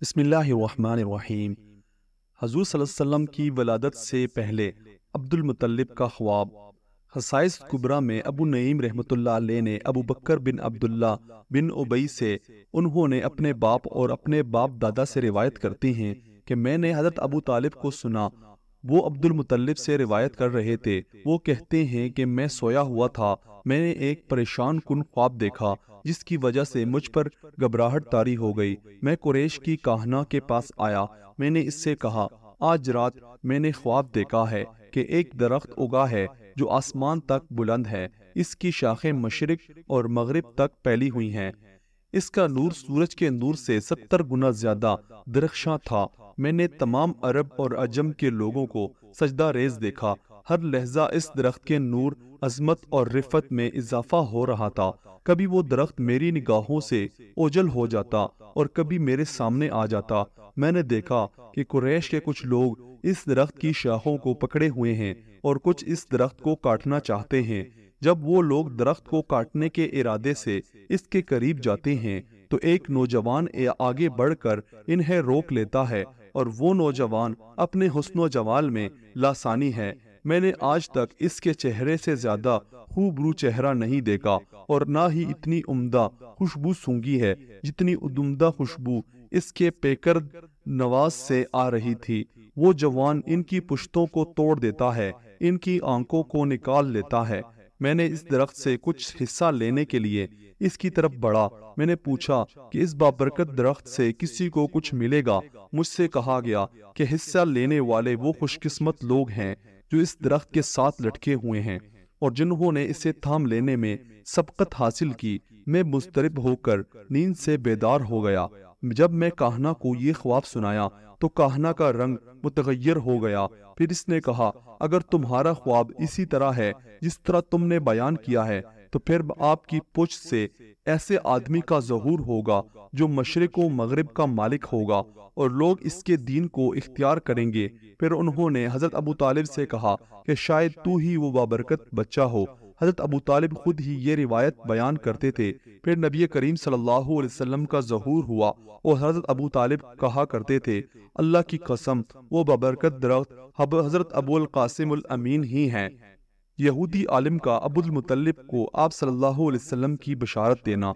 بسم اللہ الرحمن الرحیم۔ حضور صلی اللہ علیہ وسلم کی ولادت سے پہلے عبد المطلب کا خواب۔ خصائص کبریٰ میں ابو نعیم رحمۃ اللہ علیہ نے ابو بکر بن عبداللہ بن ابی سے انہوں نے اپنے باپ اور اپنے باپ دادا سے روایت کرتی ہیں کہ میں نے حضرت ابو طالب کو سنا، وہ عبد المطلب سے روایت کر رہے تھے۔ وہ کہتے ہیں کہ میں سویا ہوا تھا، میں نے ایک پریشان کن خواب دیکھا جس کی وجہ سے مجھ پر گھبراہٹ طاری ہو گئی۔ میں قریش کی کاہنہ کے پاس آیا، میں نے اس سے کہا، آج رات میں نے خواب دیکھا ہے کہ ایک درخت اگا ہے جو آسمان تک بلند ہے، اس کی شاخیں مشرق اور مغرب تک پھیلی ہوئی ہیں، اس کا نور سورج کے نور سے 70 گنا زیادہ درخشاں تھا۔ میں نے تمام عرب اور عجم کے لوگوں کو سجدہ ریز دیکھا، ہر لحظہ اس درخت کے نور، عظمت اور رفعت میں اضافہ ہو رہا تھا۔ کبھی وہ درخت میری نگاہوں سے اوجھل ہو جاتا اور کبھی میرے سامنے آ جاتا۔ میں نے دیکھا کہ قریش کے کچھ لوگ اس درخت کی شاخوں کو پکڑے ہوئے ہیں اور کچھ اس درخت کو کاٹنا چاہتے ہیں۔ جب وہ لوگ درخت کو کاٹنے کے ارادے سے اس کے قریب جاتے ہیں تو ایک نوجوان آگے بڑھ کر انہیں روک لیتا ہے، اور وہ نوجوان اپنے حسن و جمال میں لاسانی ہے۔ میں نے آج تک اس کے چہرے سے زیادہ خوبرو چہرہ نہیں دیکھا اور نہ ہی اتنی عمدہ خوشبو سونگھی ہے جتنی عمدہ خوشبو اس کے پیکر نواز سے آ رہی تھی۔ وہ جوان ان کی پشتوں کو توڑ دیتا ہے، ان کی آنکھوں کو نکال لیتا ہے۔ میں نے اس درخت سے کچھ حصہ لینے کے لیے اس کی طرف بڑھا۔ میں نے پوچھا کہ اس بابرکت درخت سے کسی کو کچھ ملے گا؟ مجھ سے کہا گیا کہ حصہ لینے والے وہ خوش قسمت لوگ ہیں جو اس درخت کے ساتھ لٹکے ہوئے ہیں اور جنہوں نے اسے تھام لینے میں سبقت حاصل کی۔ میں مضطرب ہو کر نیند سے بیدار ہو گیا۔ جب میں کاہنہ کو یہ خواب سنایا تو کاہنہ کا رنگ متغیر ہو گیا۔ پھر اس نے کہا، اگر تمہارا خواب اسی طرح ہے جس طرح تم نے بیان کیا ہے تو پھر آپ کی پشت سے ایسے آدمی کا ظہور ہوگا جو مشرق و مغرب کا مالک ہوگا اور لوگ اس کے دین کو اختیار کریں گے۔ پھر انہوں نے حضرت ابو طالب سے کہا کہ شاید تو ہی وہ بابرکت بچہ ہو۔ حضرت ابو طالب خود ہی یہ روایت بیان کرتے تھے۔ پھر نبی کریم صلی اللہ علیہ وسلم کا ظہور ہوا اور حضرت ابو طالب کہا کرتے تھے، اللہ کی قسم وہ بابرکت درخت حضرت ابو القاسم الامین ہی ہیں۔ یہودی عالم کا ابو المطلب کو آپ صلی اللہ علیہ وسلم کی بشارت دینا۔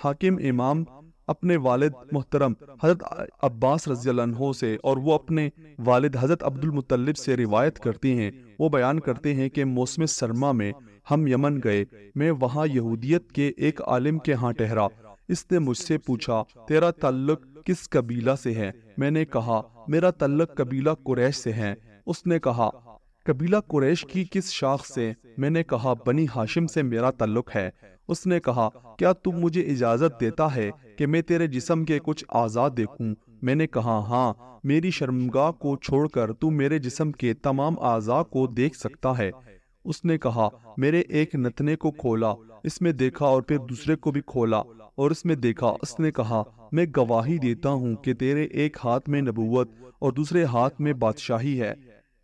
حاکم امام اپنے والد محترم حضرت عباس رضی اللہ عنہ سے اور وہ اپنے والد حضرت عبد المطلب سے روایت کرتے ہیں۔ وہ بیان کرتے ہیں کہ موسم سرما میں ہم یمن گئے، میں وہاں یہودیت کے ایک عالم کے ہاں ٹھہرا۔ اس نے مجھ سے پوچھا، تیرا تعلق کس قبیلہ سے ہے؟ میں نے کہا، میرا تعلق قبیلہ قریش سے ہے۔ اس نے کہا، قبیلہ قریش کی کس شاخ سے؟ میں نے کہا، بنی ہاشم سے میرا تعلق ہے۔ اس نے کہا، کیا تم مجھے اجازت دیتا ہے کہ میں تیرے جسم کے کچھ اعضاء دیکھوں؟ میں نے کہا، ہاں، میری شرمگاہ کو چھوڑ کر تو میرے جسم کے تمام اعضاء کو دیکھ سکتا ہے۔ اس نے کہا، میرے ایک نتنے کو کھولا، اس میں دیکھا اور پھر دوسرے کو بھی کھولا اور اس میں دیکھا۔ اس نے کہا، میں گواہی دیتا ہوں کہ تیرے ایک ہاتھ میں نبوت اور دوسرے ہاتھ میں بادشاہی ہے۔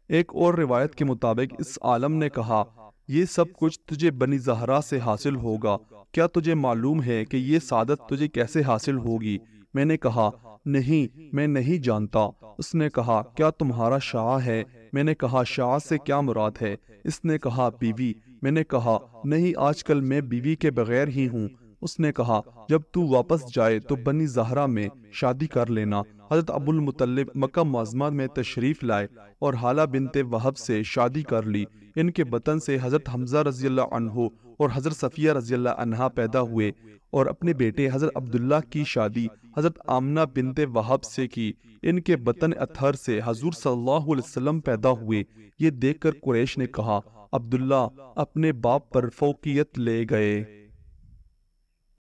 ایک اور روایت کے مطابق اس عالم نے کہا، یہ سب کچھ تجھے بنی زہرا سے حاصل ہوگا، کیا تجھے معلوم ہے کہ یہ سعادت تجھے کیسے حاصل ہوگی؟ میں نے کہا، نہیں، میں نہیں جانتا۔ اس نے کہا، کیا تمہارا شاہ ہے؟ میں نے کہا، شاہ سے کیا مراد ہے؟ اس نے کہا، بیوی۔ میں نے کہا، نہیں، آج کل میں بیوی کے بغیر ہی ہوں۔ اس نے کہا، جب تو واپس جائے تو بنی زہرا میں شادی کر لینا۔ حضرت ابو المطلب مکہ معظمہ میں تشریف لائے اور حالہ بنت وہب سے شادی کر لی۔ ان کے بطن سے حضرت حمزہ رضی اللہ عنہ اور حضرت صفیہ رضی اللہ عنہا پیدا ہوئے اور اپنے بیٹے حضرت عبداللہ کی شادی حضرت آمنہ بنت وہب سے کی۔ ان کے بطن اطہر سے حضور صلی اللہ علیہ وسلم پیدا ہوئے۔ یہ دیکھ کر قریش نے کہا، عبداللہ اپنے باپ پر فوقیت لے گئے۔